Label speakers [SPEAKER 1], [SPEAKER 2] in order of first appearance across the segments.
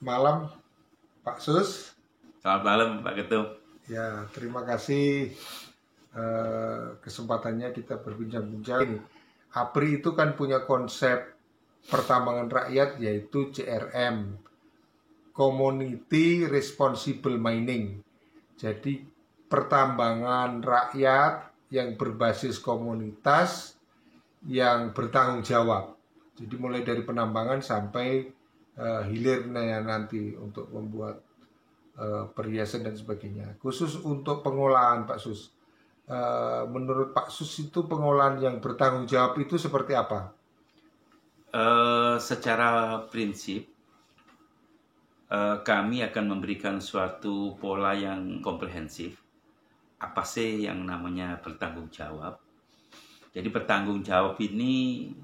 [SPEAKER 1] malam Pak Sus.
[SPEAKER 2] Selamat malam Pak Ketum.
[SPEAKER 1] Ya, terima kasih kesempatannya kita berbincang-bincang. APRI itu kan punya konsep pertambangan rakyat yaitu CRM, Community Responsible Mining. Jadi pertambangan rakyat yang berbasis komunitas yang bertanggung jawab. Jadi mulai dari penambangan sampai hilirnya nanti untuk membuat perhiasan dan sebagainya. Khusus untuk pengolahan Pak Sus, menurut Pak Sus itu pengolahan yang bertanggung jawab itu seperti apa?
[SPEAKER 2] Secara prinsip kami akan memberikan suatu pola yang komprehensif. Apa sih yang namanya bertanggung jawab? Jadi bertanggung jawab ini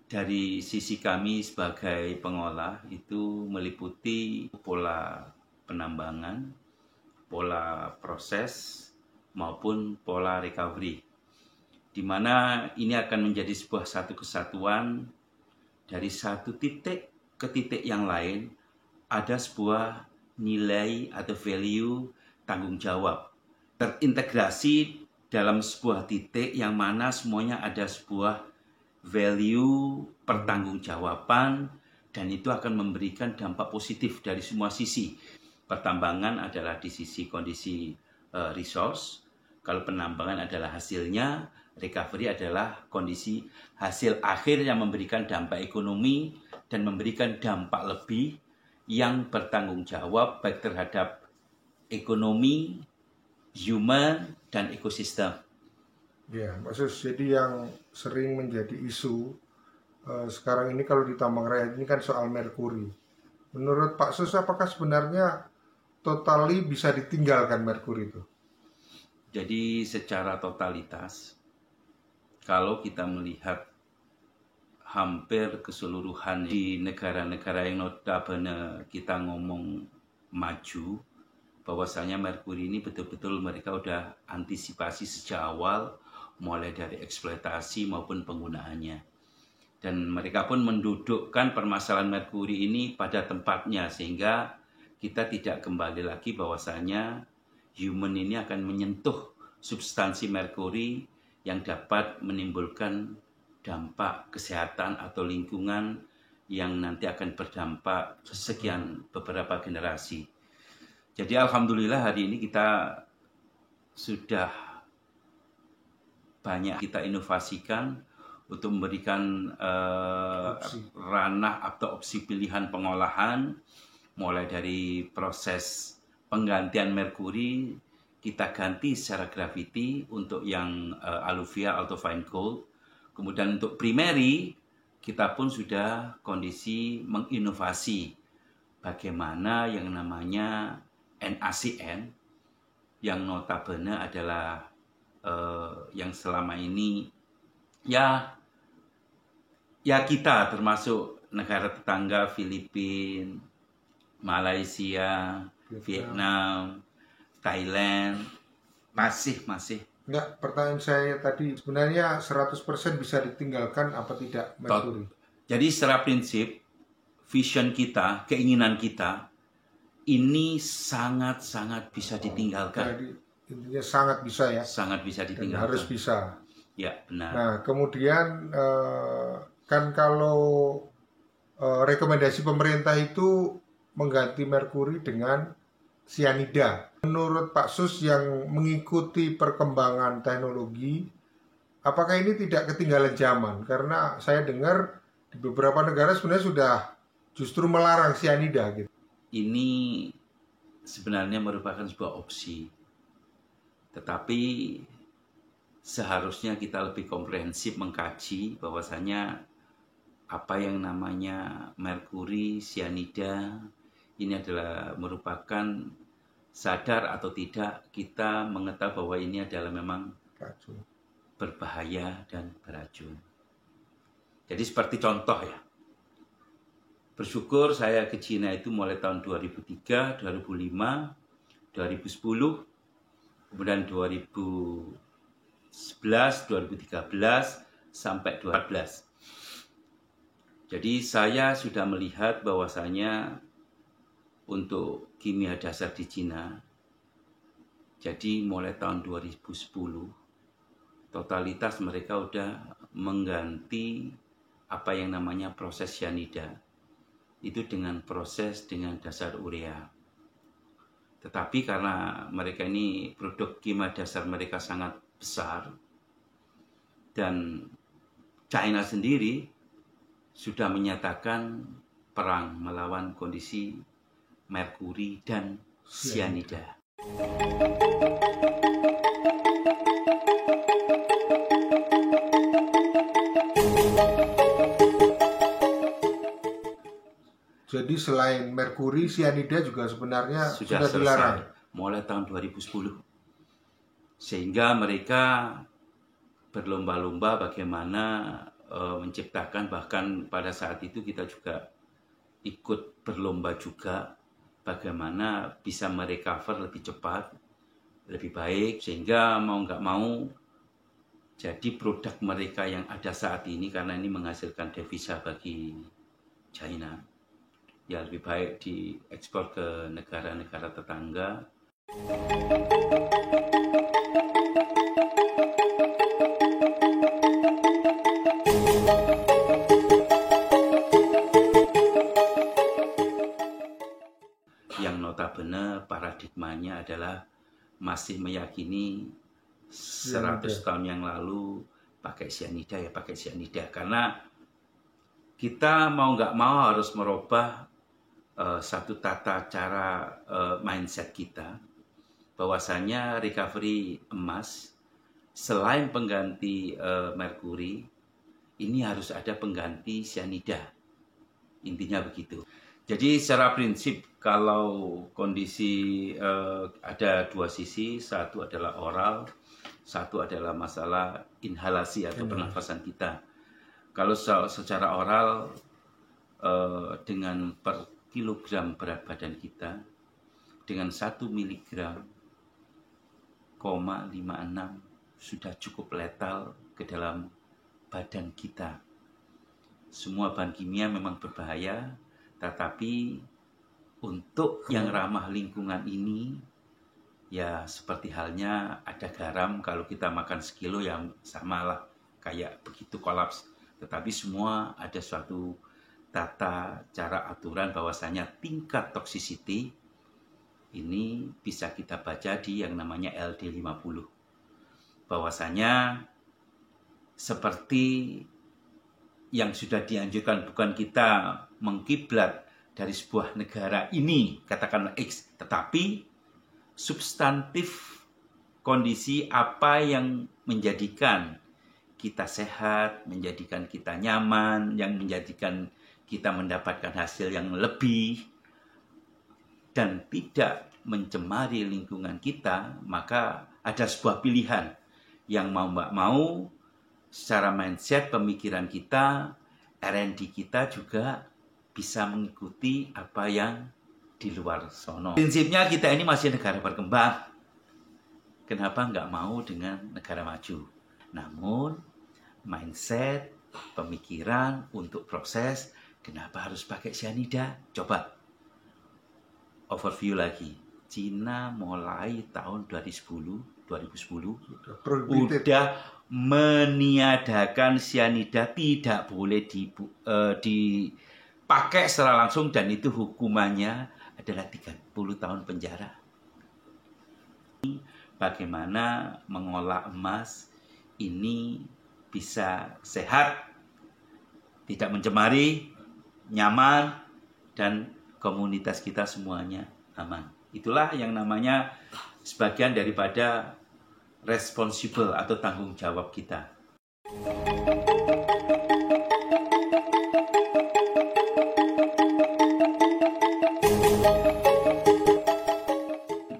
[SPEAKER 2] dari sisi kami sebagai pengolah itu meliputi pola penambangan, pola proses, maupun pola recovery. Di mana ini akan menjadi sebuah satu kesatuan dari satu titik ke titik yang lain ada sebuah nilai atau value tanggung jawab terintegrasi dalam sebuah titik yang mana semuanya ada sebuah value pertanggungjawaban dan itu akan memberikan dampak positif dari semua sisi. Pertambangan adalah di sisi kondisi resource, kalau penambangan adalah hasilnya, recovery adalah kondisi hasil akhir yang memberikan dampak ekonomi dan memberikan dampak lebih yang bertanggung jawab baik terhadap ekonomi, human, dan ekosistem.
[SPEAKER 1] Ya, maksud jadi yang sering menjadi isu sekarang ini kalau di tambang rakyat ini kan soal merkuri. Menurut Pak Sus, apakah sebenarnya totali bisa ditinggalkan merkuri itu?
[SPEAKER 2] Jadi secara totalitas, kalau kita melihat hampir keseluruhan di negara-negara yang notabene kita ngomong maju, bahwasanya merkuri ini betul-betul mereka udah antisipasi sejak awal, mulai dari eksploitasi maupun penggunaannya. Dan mereka pun mendudukkan permasalahan merkuri ini pada tempatnya, sehingga kita tidak kembali lagi bahwasanya human ini akan menyentuh substansi merkuri yang dapat menimbulkan dampak kesehatan atau lingkungan yang nanti akan berdampak sekian beberapa generasi. Jadi alhamdulillah hari ini kita sudah banyak kita inovasikan untuk memberikan ranah atau opsi pilihan pengolahan, mulai dari proses penggantian merkuri kita ganti secara gravity untuk yang aluvia atau fine gold. Kemudian untuk primary kita pun sudah kondisi menginovasi bagaimana yang namanya NaCN yang notabene adalah yang selama ini ya kita termasuk negara tetangga Filipina, Malaysia, Vietnam, Thailand masih.
[SPEAKER 1] Enggak, pertanyaan saya tadi sebenarnya 100% bisa ditinggalkan apa tidak merkuri?
[SPEAKER 2] Jadi secara prinsip vision kita, keinginan kita ini sangat-sangat bisa ditinggalkan.
[SPEAKER 1] Jadi intinya sangat bisa ya.
[SPEAKER 2] Sangat bisa ditinggalkan.
[SPEAKER 1] Dan harus bisa.
[SPEAKER 2] Ya, benar.
[SPEAKER 1] Nah, kemudian kan kalau rekomendasi pemerintah itu mengganti merkuri dengan sianida. Menurut Pak Sus yang mengikuti perkembangan teknologi, apakah ini tidak ketinggalan zaman? Karena saya dengar di beberapa negara sebenarnya sudah justru melarang sianida gitu.
[SPEAKER 2] Ini sebenarnya merupakan sebuah opsi. Tetapi seharusnya kita lebih komprehensif mengkaji bahwasanya apa yang namanya merkuri, sianida ini adalah merupakan sadar atau tidak kita mengetahui bahwa ini adalah memang
[SPEAKER 1] Racun.
[SPEAKER 2] Berbahaya dan beracun. Jadi seperti contoh ya, bersyukur saya ke Cina itu mulai tahun 2003, 2005, 2010, kemudian 2011, 2013, sampai 2014. Jadi saya sudah melihat bahwasanya untuk kimia dasar di Cina. Jadi mulai tahun 2010 totalitas mereka udah mengganti apa yang namanya proses cyanida itu dengan proses dengan dasar urea. Tetapi karena mereka ini produk kimia dasar mereka sangat besar dan China sendiri sudah menyatakan perang melawan kondisi merkuri dan cyanida.
[SPEAKER 1] Jadi selain merkuri, cyanida juga sebenarnya sudah
[SPEAKER 2] selesai
[SPEAKER 1] dilarang
[SPEAKER 2] mulai tahun 2010. Sehingga mereka berlomba-lomba bagaimana menciptakan, bahkan pada saat itu kita juga ikut berlomba juga bagaimana bisa merecover lebih cepat, lebih baik, sehingga mau nggak mau jadi produk mereka yang ada saat ini, karena ini menghasilkan devisa bagi China, ya lebih baik diekspor ke negara-negara tetangga. Yang notabene paradigmanya adalah masih meyakini 100 tahun yang lalu pakai cyanida ya pakai cyanida, karena kita mau nggak mau harus merubah satu tata cara mindset kita, bahwasanya recovery emas selain pengganti merkuri ini harus ada pengganti cyanida, intinya begitu. Jadi secara prinsip kalau kondisi ada dua sisi, satu adalah oral, satu adalah masalah inhalasi atau pernafasan kita. Kalau secara oral dengan per kilogram berat badan kita dengan 1 miligram 0,56 sudah cukup letal ke dalam badan kita. Semua bahan kimia memang berbahaya, tetapi untuk yang ramah lingkungan ini, ya seperti halnya ada garam, kalau kita makan sekilo yang samalah kayak begitu kolaps. Tetapi semua ada suatu tata cara aturan bahwasanya tingkat toxicity ini bisa kita baca di yang namanya LD50. Bahwasanya seperti yang sudah dianjurkan, bukan kita mengkiblat dari sebuah negara ini, katakanlah X, tetapi substantif kondisi apa yang menjadikan kita sehat, menjadikan kita nyaman, yang menjadikan kita mendapatkan hasil yang lebih dan tidak mencemari lingkungan kita, maka ada sebuah pilihan yang mau mbak mau secara mindset pemikiran kita, R&D kita juga bisa mengikuti apa yang di luar sono. Prinsipnya kita ini masih negara berkembang. Kenapa nggak mau dengan negara maju? Namun mindset, pemikiran untuk proses, kenapa harus pakai cyanida? Coba overview lagi. Cina mulai tahun 2010 udah meniadakan cyanida, tidak boleh dipakai secara langsung, dan itu hukumannya adalah 30 tahun penjara. Bagaimana mengolah emas ini bisa sehat, tidak mencemari, nyaman, dan komunitas kita semuanya aman. Itulah yang namanya sebagian daripada responsible atau tanggung jawab kita.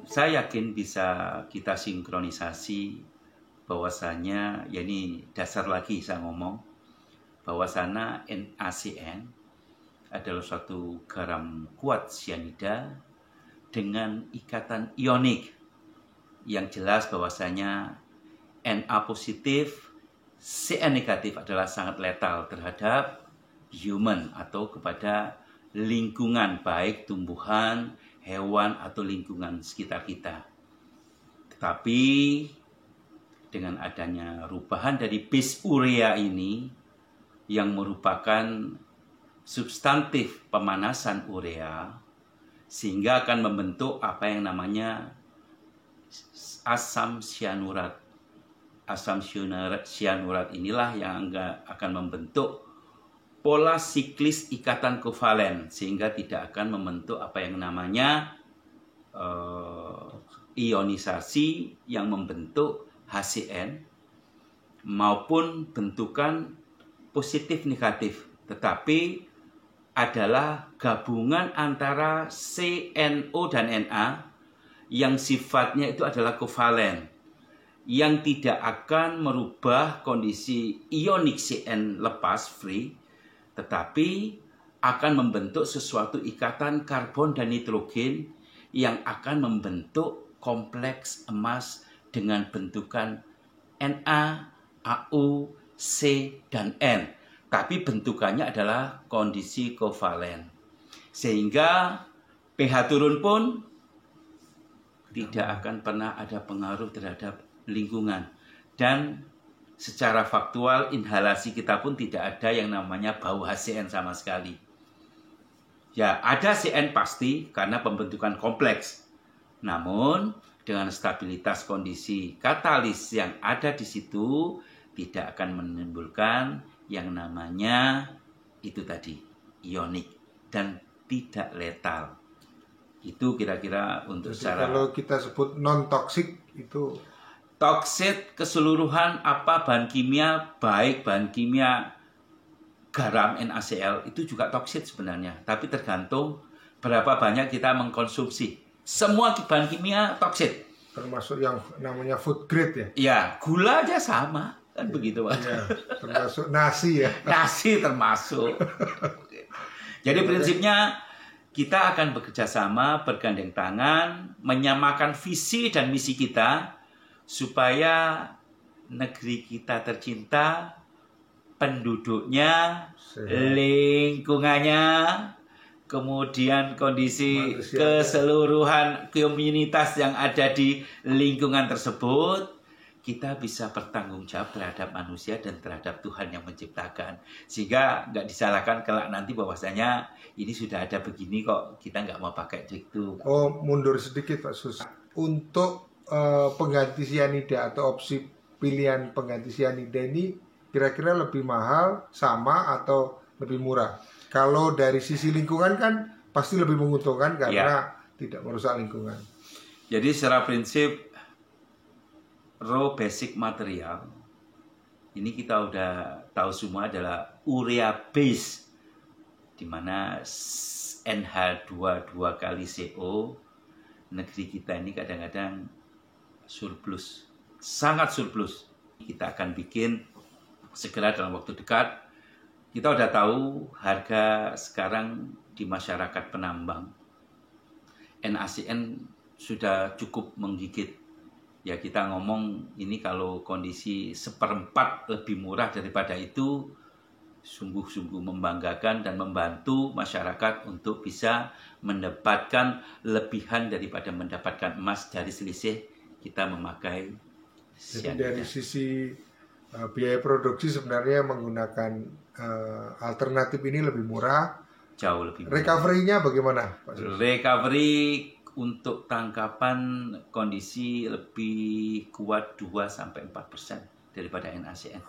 [SPEAKER 2] Saya yakin bisa kita sinkronisasi bahwasanya, ya ini dasar lagi saya ngomong, bahwasanya NaCN adalah suatu garam kuat cyanida dengan ikatan ionik yang jelas bahwasanya Na positif, Cn negatif adalah sangat letal terhadap human atau kepada lingkungan, baik tumbuhan, hewan, atau lingkungan sekitar kita. Tetapi dengan adanya perubahan dari base urea ini yang merupakan substantif pemanasan urea, sehingga akan membentuk apa yang namanya asam sianurat. Asam sianurat inilah yang akan membentuk pola siklis ikatan kovalen, sehingga tidak akan membentuk apa yang namanya ionisasi yang membentuk HCN maupun bentukan positif negatif, tetapi adalah gabungan antara CNO dan Na yang sifatnya itu adalah kovalen, yang tidak akan merubah kondisi ionik CN lepas free, tetapi akan membentuk sesuatu ikatan karbon dan nitrogen yang akan membentuk kompleks emas dengan bentukan Na, Au, C, dan N. Tapi bentukannya adalah kondisi kovalen. Sehingga pH turun pun tidak akan pernah ada pengaruh terhadap lingkungan. Dan secara faktual inhalasi kita pun tidak ada yang namanya bau HCN sama sekali. Ya, ada CN pasti karena pembentukan kompleks. Namun dengan stabilitas kondisi katalis yang ada di situ tidak akan menimbulkan yang namanya itu tadi ionik dan tidak letal. Itu kira-kira untuk
[SPEAKER 1] Jadi
[SPEAKER 2] secara
[SPEAKER 1] kalau kita sebut non toksik itu
[SPEAKER 2] toksit keseluruhan apa bahan kimia, baik bahan kimia garam NaCl itu juga toksit sebenarnya, tapi tergantung berapa banyak kita mengkonsumsi. Semua bahan kimia toksit.
[SPEAKER 1] termasuk yang namanya food grade ya.
[SPEAKER 2] Ya, gula aja sama kan begitu Pak.
[SPEAKER 1] Ya, termasuk nasi ya.
[SPEAKER 2] Nasi termasuk. Jadi prinsipnya kita akan bekerja sama, bergandeng tangan, menyamakan visi dan misi kita supaya negeri kita tercinta, penduduknya, lingkungannya, kemudian kondisi keseluruhan komunitas yang ada di lingkungan tersebut, kita bisa bertanggung jawab terhadap manusia dan terhadap Tuhan yang menciptakan. Sehingga nggak disalahkan kelak nanti bahwasanya ini sudah ada begini kok, kita nggak mau pakai itu.
[SPEAKER 1] Oh, mundur sedikit Pak Sus. Untuk pengganti sianida atau opsi pilihan pengganti sianida ini kira-kira lebih mahal, sama, atau lebih murah? Kalau dari sisi lingkungan kan pasti lebih menguntungkan karena tidak merusak lingkungan.
[SPEAKER 2] Jadi secara prinsip raw basic material ini kita udah tahu semua adalah urea base, di mana NH22 kali CO. Negeri kita ini kadang-kadang surplus, sangat surplus. Kita akan bikin segera dalam waktu dekat. Kita udah tahu harga sekarang di masyarakat penambang NaCN sudah cukup menggigit. Ya kita ngomong ini kalau kondisi 1/4 lebih murah daripada itu, sungguh-sungguh membanggakan dan membantu masyarakat untuk bisa mendapatkan lebihan daripada mendapatkan emas dari selisih kita memakai
[SPEAKER 1] sianida. Jadi dari sisi biaya produksi sebenarnya menggunakan alternatif ini lebih murah.
[SPEAKER 2] Jauh lebih murah.
[SPEAKER 1] Recovery-nya bagaimana Pak?
[SPEAKER 2] Recovery untuk tangkapan kondisi lebih kuat 2-4% daripada NaCN.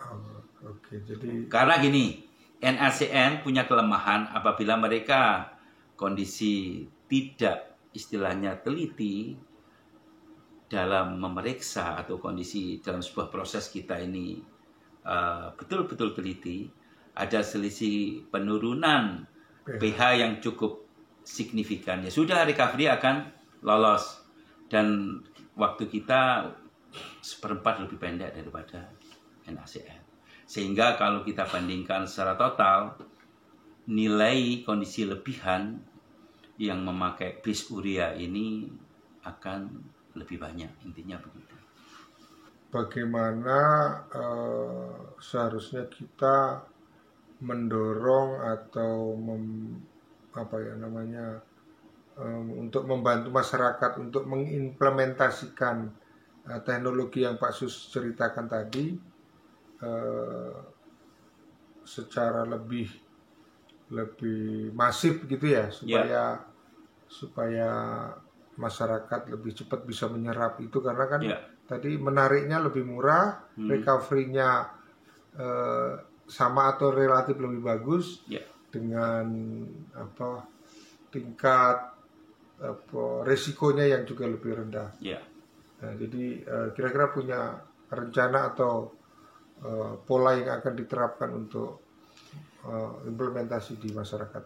[SPEAKER 1] Oke, jadi
[SPEAKER 2] karena gini, NaCN punya kelemahan apabila mereka kondisi tidak istilahnya teliti dalam memeriksa atau kondisi dalam sebuah proses kita ini betul-betul teliti, ada selisih penurunan pH yang cukup signifikan, ya sudah recovery akan lolos dan waktu kita 1/4 lebih pendek daripada NaCN. Sehingga kalau kita bandingkan secara total, nilai kondisi lebihan yang memakai base urea ini akan lebih banyak, intinya begitu.
[SPEAKER 1] Bagaimana seharusnya kita mendorong atau untuk membantu masyarakat untuk mengimplementasikan teknologi yang Pak Sus ceritakan tadi secara lebih masif gitu ya, supaya masyarakat lebih cepat bisa menyerap itu, karena kan tadi menariknya lebih murah, recovery-nya sama atau relatif lebih bagus, dengan tingkat resikonya yang juga lebih rendah. Nah, jadi kira-kira punya rencana atau pola yang akan diterapkan untuk implementasi di masyarakat.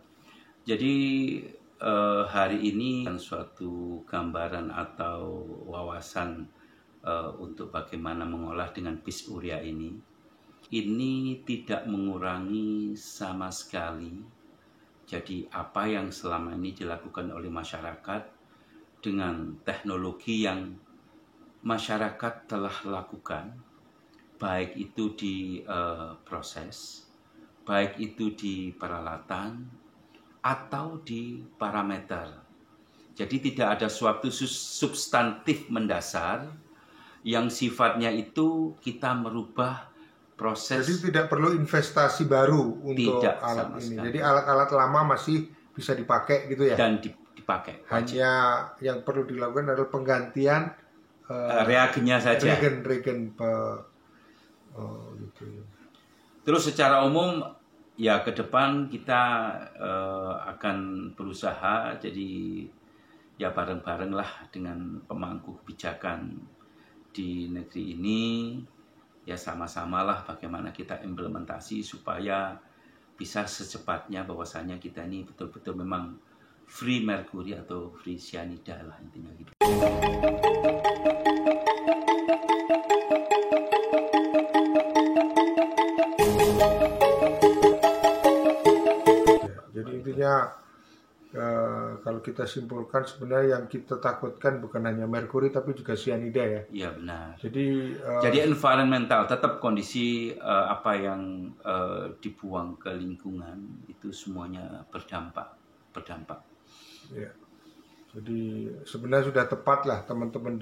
[SPEAKER 2] Jadi hari ini suatu gambaran atau wawasan untuk bagaimana mengolah dengan bis urea ini tidak mengurangi sama sekali. Jadi apa yang selama ini dilakukan oleh masyarakat dengan teknologi yang masyarakat telah lakukan, baik itu di proses, baik itu di peralatan atau di parameter. Jadi tidak ada suatu substantif mendasar yang sifatnya itu kita merubah proses.
[SPEAKER 1] Jadi tidak perlu investasi baru untuk alat ini. Sekali. Jadi alat-alat lama masih bisa dipakai gitu ya.
[SPEAKER 2] Dan dipakai.
[SPEAKER 1] Hanya yang perlu dilakukan adalah penggantian
[SPEAKER 2] reagennya saja.
[SPEAKER 1] Regen gitu.
[SPEAKER 2] Terus secara umum ya ke depan kita akan berusaha jadi ya bareng-bareng lah dengan pemangku kebijakan di negeri ini, ya sama-samalah bagaimana kita implementasi supaya bisa secepatnya bahwasanya kita ini betul-betul memang free merkuri atau free cyanida lah intinya gitu.
[SPEAKER 1] Jadi intinya kalau kita simpulkan sebenarnya yang kita takutkan bukan hanya merkuri tapi juga cyanida ya.
[SPEAKER 2] Iya benar.
[SPEAKER 1] Jadi
[SPEAKER 2] environmental tetap kondisi apa yang dibuang ke lingkungan itu semuanya berdampak.
[SPEAKER 1] Ya. Jadi sebenarnya sudah tepat lah teman-teman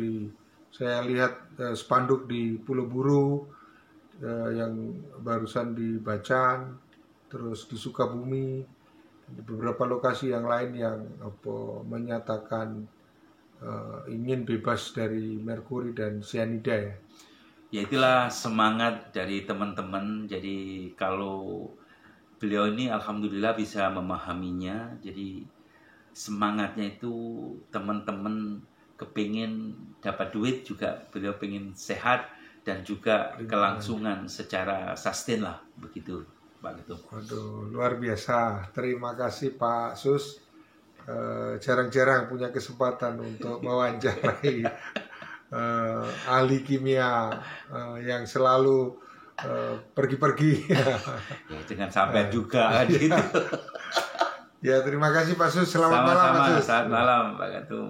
[SPEAKER 1] saya lihat spanduk di Pulau Buru yang barusan di Bacan, terus di Sukabumi, di beberapa lokasi yang lain yang menyatakan ingin bebas dari merkuri dan cyanida ya.
[SPEAKER 2] Ya itulah semangat dari teman-teman. Jadi kalau beliau ini alhamdulillah bisa memahaminya. Jadi semangatnya itu teman-teman kepingin dapat duit juga, beliau pengen sehat dan juga kelangsungan secara sustain lah begitu. Pak Ketum.
[SPEAKER 1] Waduh, luar biasa. Terima kasih Pak Sus. Jarang-jarang punya kesempatan untuk mewawancarai ahli kimia yang selalu pergi-pergi.
[SPEAKER 2] Ya, jangan sampai juga gitu.
[SPEAKER 1] Ya, terima kasih Pak Sus. Selamat malam Pak Sus.
[SPEAKER 2] Selamat malam Pak Ketum.